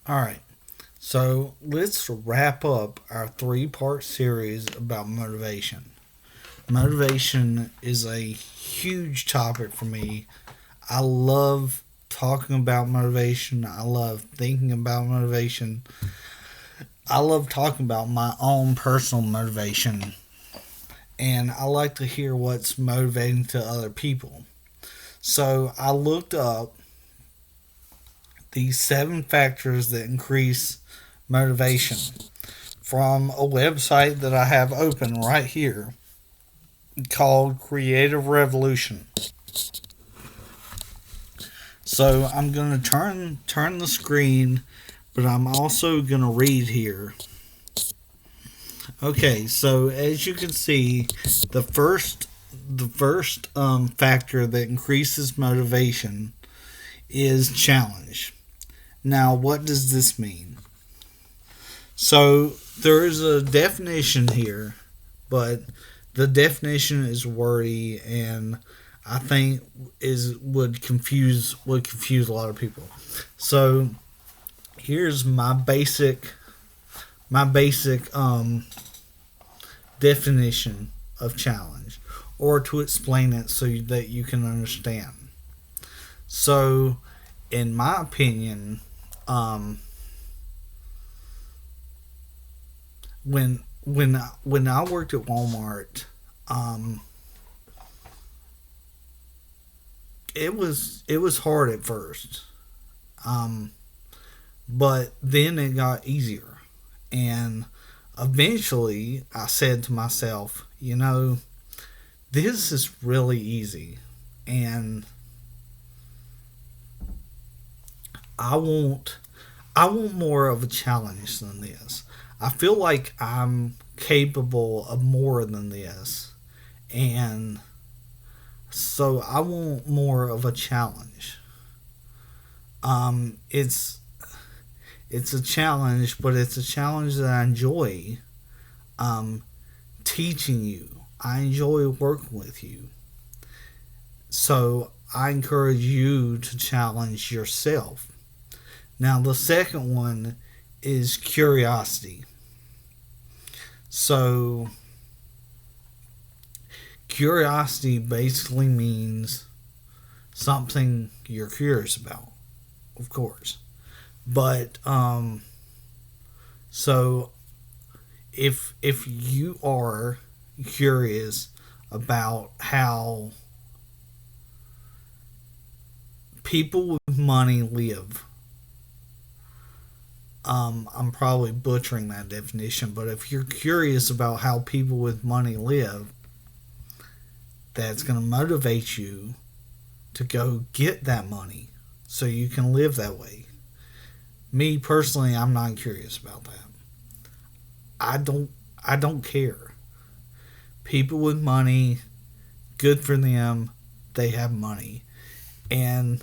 All right. So let's wrap up our three-part series about motivation. Motivation is a huge topic for me. I love talking about motivation. I love thinking about motivation. I love talking about my own personal motivation. And I like to hear what's motivating to other people. So I looked up these 7 factors that increase motivation from a website that I have open right here called Creative Revolution. So I'm going to turn the screen, but I'm also going to read here. Okay, so as you can see, the first factor that increases motivation is challenge. Now, what does this mean? So there is a definition here, but the definition is wordy and I think is would confuse a lot of people. So here's my basic definition of challenge, or to explain it so that you can understand. So, in my opinion, um, when I worked at Walmart, um, it was hard at first, um, but then it got easier, and eventually I said to myself, this is really easy, and I want I want more of a challenge than this. I feel like I'm capable of more than this, and so I want more of a challenge. It's a challenge, but it's a challenge that I enjoy. Um, Teaching you, I enjoy working with you. So I encourage you to challenge yourself. Now, the second one is curiosity. So, curiosity basically means something you're curious about, of course. But so if you are curious about how people with money live, I'm probably butchering that definition, but if you're curious about how people with money live, that's going to motivate you to go get that money so you can live that way. Me personally, I'm not curious about that. I don't I don't care. People with money, good for them. They have money, and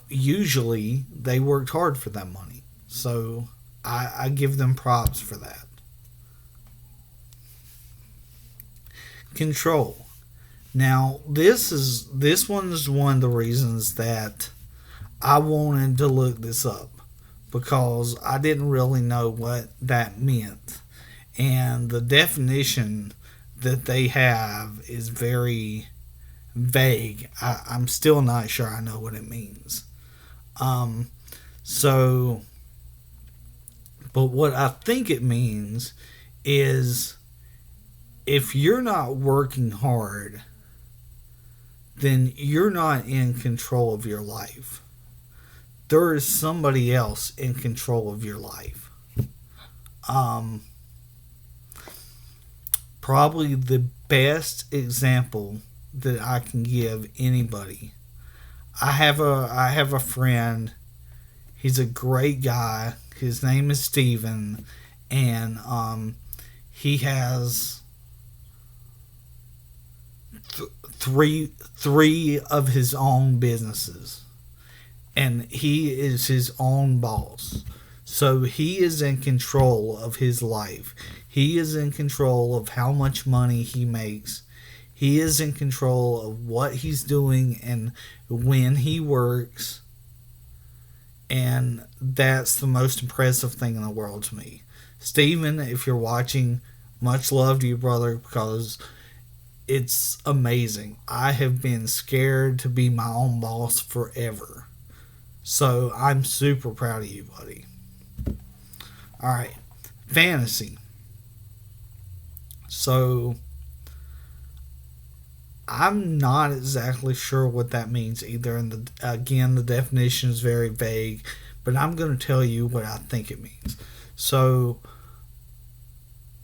usually they worked hard for that money. So I give them props for that. Control. Now this one is one of the reasons that I wanted to look this up, because I didn't really know what that meant. And the definition that they have is very vague. I'm still not sure I know what it means. Um, so, but what I think it means is if you're not working hard, then you're not in control of your life. There is somebody else in control of your life. Um, Probably the best example that I can give anybody. I have a friend. He's a great guy. His name is Steven, and he has three of his own businesses, and he is his own boss. So he is in control of his life. He is in control of how much money he makes. He is in control of what he's doing and when he works. And that's the most impressive thing in the world to me. Steven, if you're watching, much love to you, brother, because it's amazing. I have been scared to be my own boss forever. So I'm super proud of you, buddy. All right, fantasy. So I'm not exactly sure what that means either. And again, the definition is very vague, but I'm going to tell you what I think it means. So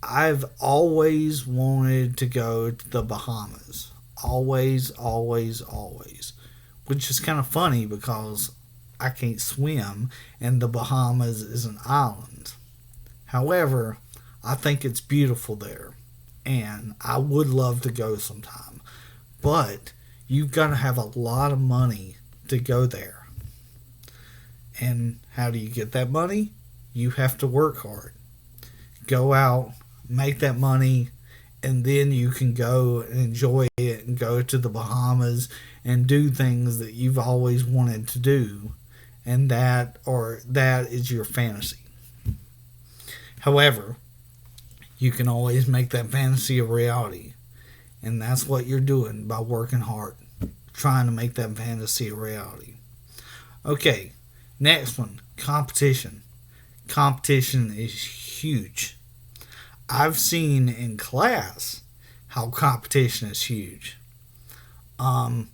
I've always wanted to go to the Bahamas. Always, always, always. Which is kind of funny because I can't swim and the Bahamas is an island. However, I think it's beautiful there and I would love to go sometime. But you've got to have a lot of money to go there. And how do you get that money? You have to work hard. Go out, make that money, and then you can go and enjoy it and go to the Bahamas and do things that you've always wanted to do. And that is your fantasy. However, you can always make that fantasy a reality. And that's what you're doing by working hard, trying to make that fantasy a reality. Okay, next one, competition. Competition is huge. I've seen in class how competition is huge. And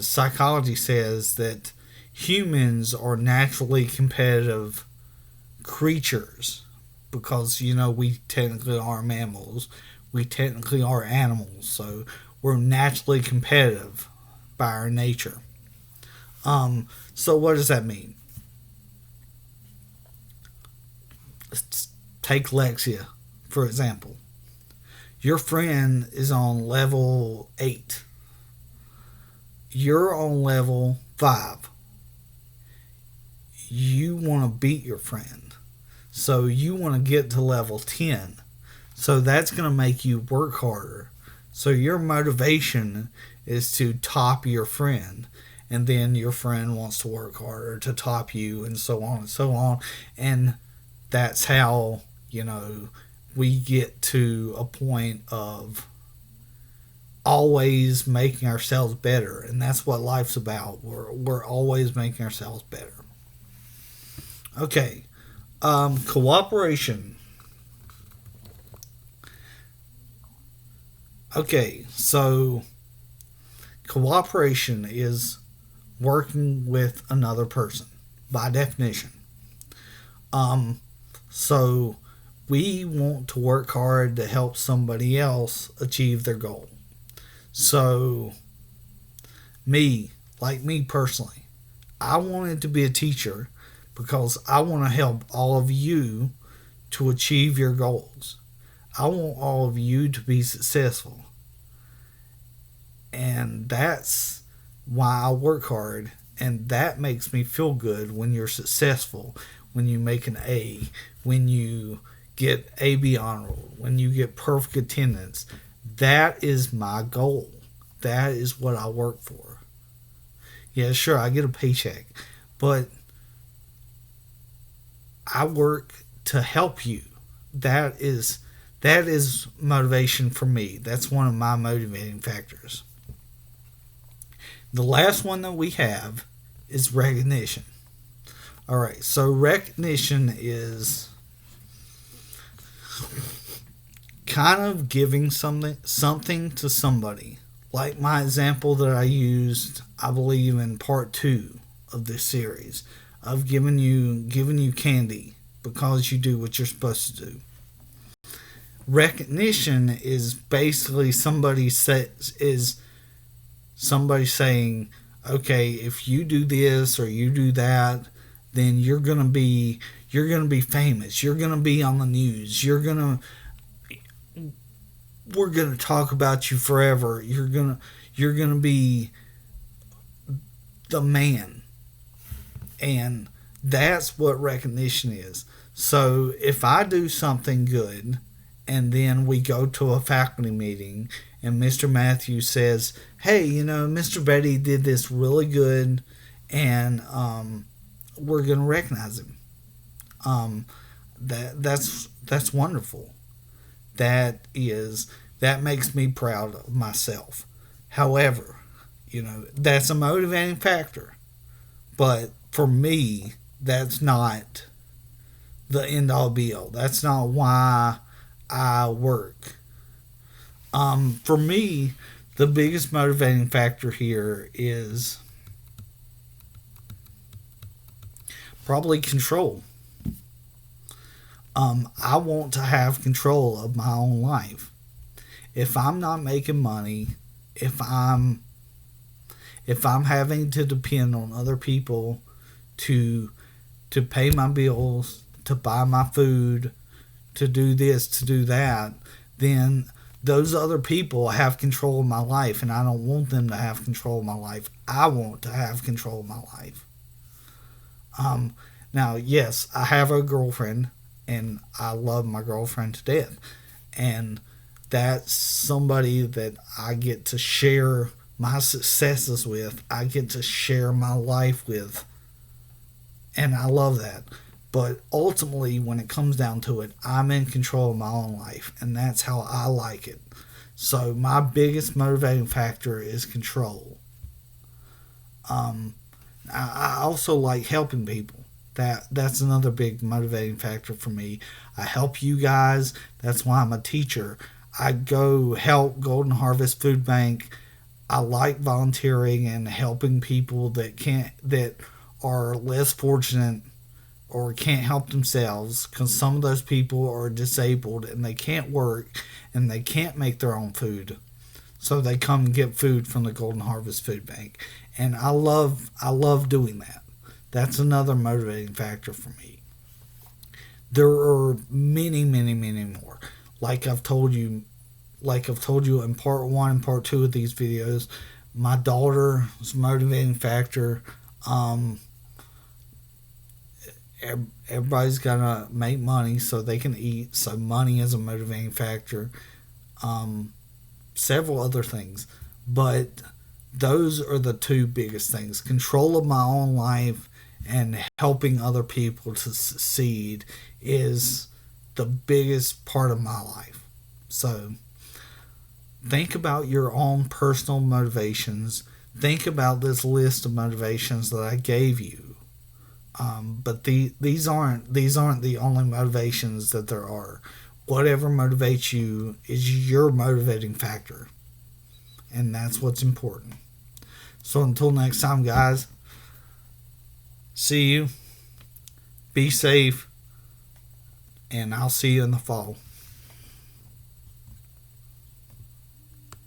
psychology says that humans are naturally competitive creatures because, we technically are mammals. We technically are animals, so we're naturally competitive by our nature. So what does that mean? Let's take Lexia, for example. Your friend is on level 8. You're on level 5. You want to beat your friend. So you want to get to level 10. So that's going to make you work harder. So your motivation is to top your friend. And then your friend wants to work harder to top you and so on and so on. And that's how, we get to a point of always making ourselves better. And that's what life's about. We're always making ourselves better. Okay. Cooperation. Okay, so cooperation is working with another person by definition. So we want to work hard to help somebody else achieve their goal. So me personally, I wanted to be a teacher because I want to help all of you to achieve your goals. I want all of you to be successful. And that's why I work hard. And that makes me feel good when you're successful, when you make an A, when you get AB honor roll, when you get perfect attendance. That is my goal. That is what I work for. Yeah, sure, I get a paycheck. But I work to help you. That is motivation for me. That's one of my motivating factors. The last one that we have is recognition. All right, so recognition is kind of giving something to somebody. Like my example that I used, I believe, in part 2 of this series, of giving you candy because you do what you're supposed to do. Recognition is basically somebody saying, okay, if you do this or you do that, then you're gonna be famous. You're gonna be on the news. We're gonna talk about you forever. You're gonna be the man. And that's what recognition is. So if I do something good and then we go to a faculty meeting and Mr. Matthews says, hey, Mr. Betty did this really good and we're gonna recognize him. Um, that's wonderful. That makes me proud of myself. However, that's a motivating factor. But for me, that's not the end all be all. That's not why I work. For me, the biggest motivating factor here is probably control. I want to have control of my own life. If I'm not making money, if I'm having to depend on other people to pay my bills, to buy my food, to do this, to do that, then those other people have control of my life, and I don't want them to have control of my life. I want to have control of my life. Now, yes, I have a girlfriend, and I love my girlfriend to death, and that's somebody that I get to share my successes with. I get to share my life with, and I love that. But ultimately, when it comes down to it, I'm in control of my own life, and that's how I like it. So my biggest motivating factor is control. I also like helping people. That's another big motivating factor for me. I help you guys. That's why I'm a teacher. I go help Golden Harvest Food Bank. I like volunteering and helping people that are less fortunate or can't help themselves, because some of those people are disabled and they can't work and they can't make their own food. So they come and get food from the Golden Harvest Food Bank. And I love doing that. That's another motivating factor for me. There are many, many, many more. Like I've told you in part 1 and part 2 of these videos, my daughter is a motivating factor. Everybody's gotta make money so they can eat, so money is a motivating factor. Several other things, but those are the two biggest things: control of my own life and helping other people to succeed is the biggest part of my life. So think about your own personal motivations. Think about this list of motivations that I gave you. But these aren't the only motivations that there are. Whatever motivates you is your motivating factor, and that's what's important. So until next time, guys, see you. Be safe, and I'll see you in the fall.